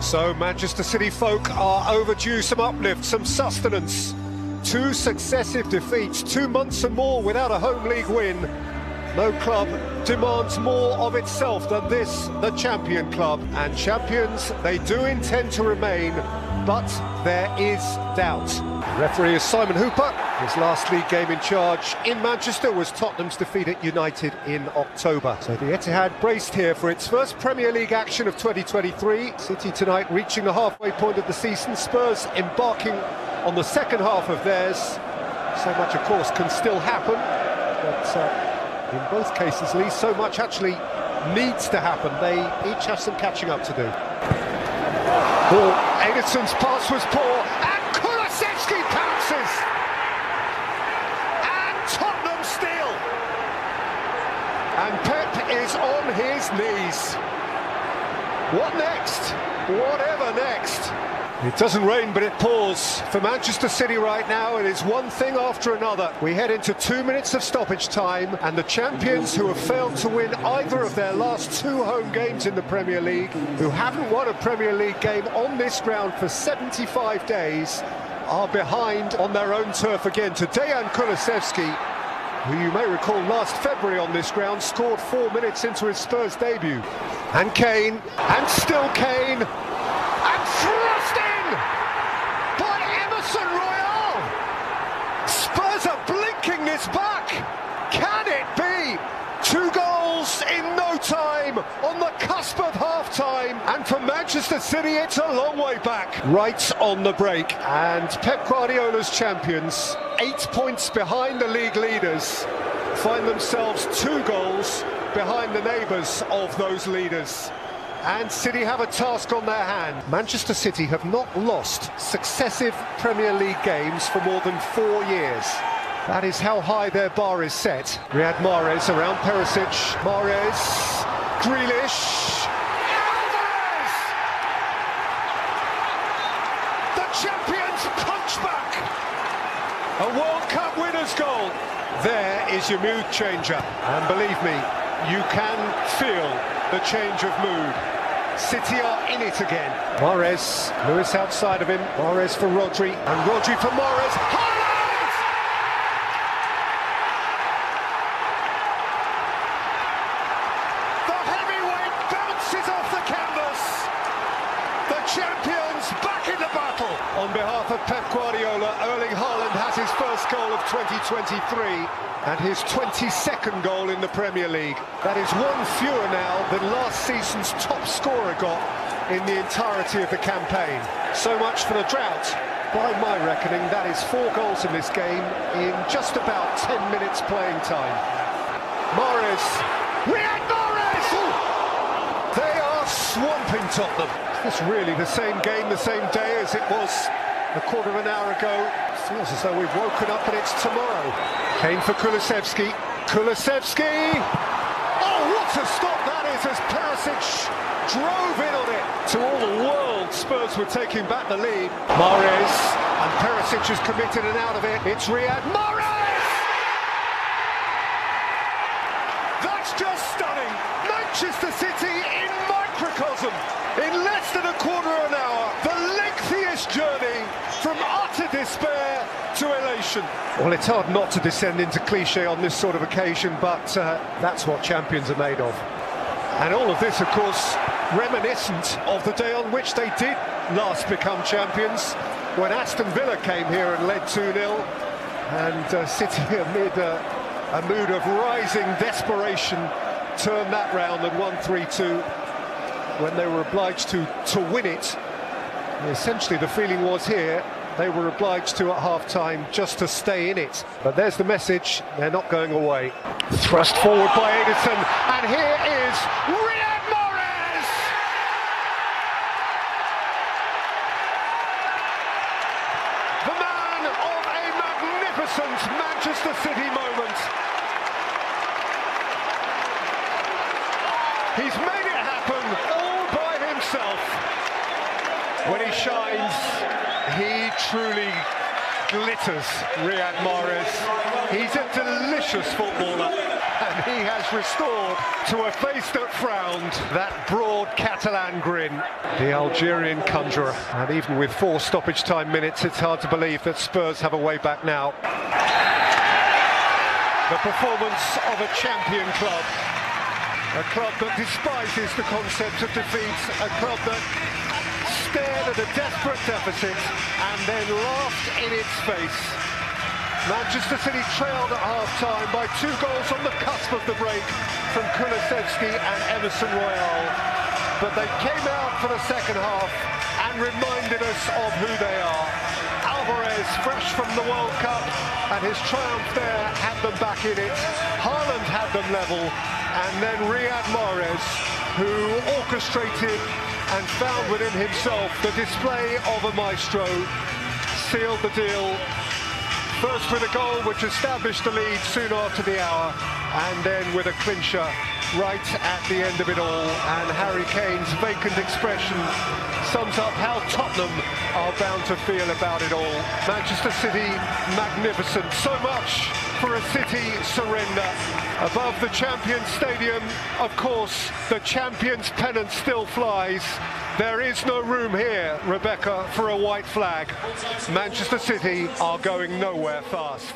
So Manchester City folk are overdue some uplift, some sustenance. 2 successive defeats, 2 months and more without a home league win. No club demands more of itself than this, the champion club. And champions, they do intend to remain, but there is doubt. Referee is Simon Hooper. His last league game in charge in Manchester was Tottenham's defeat at United in October. So the Etihad braced here for its first Premier League action of 2023. City tonight reaching the halfway point of the season. Spurs embarking on the second half of theirs. So much, of course, can still happen. But in both cases, Lee, so much actually needs to happen. They each have some catching up to do. Ederson's pass was poor, and Kulusevski pounces! And Tottenham still! And Pep is on his knees. What next? Whatever next. It doesn't rain, but it pours. For Manchester City right now, it is one thing after another. We head into 2 minutes of stoppage time, and the champions who have failed to win either of their last 2 home games in the Premier League, who haven't won a Premier League game on this ground for 75 days, are behind on their own turf again. Today, and Kulusevski, who you may recall last February on this ground, scored 4 minutes into his Spurs debut. And Kane, and still Kane, and thrust in by Emerson Royal. Spurs are blinking this back. Can it be? 2 goals in no time on the cusp of half-time, and for Manchester City it's a long way back. Right on the break, and Pep Guardiola's champions, 8 points behind the league leaders, find themselves 2 goals behind the neighbours of those leaders. And City have a task on their hand. Manchester City have not lost successive Premier League games for more than 4 years. That is how high their bar is set. Riyad Mahrez around Perisic. Mahrez, Grealish. Alvarez! The champions punch back. A World Cup winner's goal. There is your mood changer. And believe me, you can feel the change of mood. City are in it again. Mahrez, Lewis outside of him. Mahrez for Rodri, and Rodri for Mahrez. Haaland! The heavyweight bounces off the canvas. The champions back in the battle. On behalf of Pep Guardiola, Erling Haaland has his first goal of 2023. And his 22nd goal in the Premier League. That is 1 fewer now than last season's top scorer got in the entirety of the campaign. So much for the drought. By my reckoning, that is 4 goals in this game in just about 10 minutes playing time. Mahrez, Riyad Mahrez! They are swamping Tottenham. It's really the same game, the same day as it was a quarter of an hour ago. Feels as though we've woken up and it's tomorrow. Kane for Kulusevski. Kulusevski! Oh, what a stop that is as Perisic drove in on it. To all the world, Spurs were taking back the lead. Mahrez, and Perisic is committed and out of it. It's Riyad Mahrez! That's just stunning. Manchester City in microcosm. In less than a quarter of an hour, the lengthiest journey from utter despair to elation. Well, it's hard not to descend into cliche on this sort of occasion, but that's what champions are made of. And all of this, of course, reminiscent of the day on which they did last become champions, when Aston Villa came here and led 2-0, and City, amid a mood of rising desperation, turned that round and won 3-2 when they were obliged to win it. Essentially, the feeling was here, they were obliged to at half-time just to stay in it. But there's the message, they're not going away. Thrust forward by Ederson, and here is Riyad Mahrez! The man of a magnificent Manchester City moment. He's made it happen all by himself. When he shines, he truly glitters, Riyad Mahrez. He's a delicious footballer, and he has restored to a face that frowned that broad Catalan grin. The Algerian conjurer, and even with 4 stoppage time minutes, it's hard to believe that Spurs have a way back now. The performance of a champion club. A club that despises the concept of defeat, a club that stared at a desperate deficit and then laughed in its face. Manchester City trailed at half-time by 2 goals on the cusp of the break from Kulusevski and Emerson Royal. But they came out for the second half and reminded us of who they are. Alvarez, fresh from the World Cup, and his triumph there had them back in it. Haaland had them level, and then Riyad Mahrez, who orchestrated and found within himself the display of a maestro, sealed the deal. First with a goal which established the lead soon after the hour, and then with a clincher right at the end of it all. And Harry Kane's vacant expression sums up how Tottenham are bound to feel about it all. Manchester City, magnificent. So much for a City surrender. Above the Champions Stadium, of course, the Champions pennant still flies. There is no room here, Rebecca, for a white flag. Manchester City are going nowhere fast.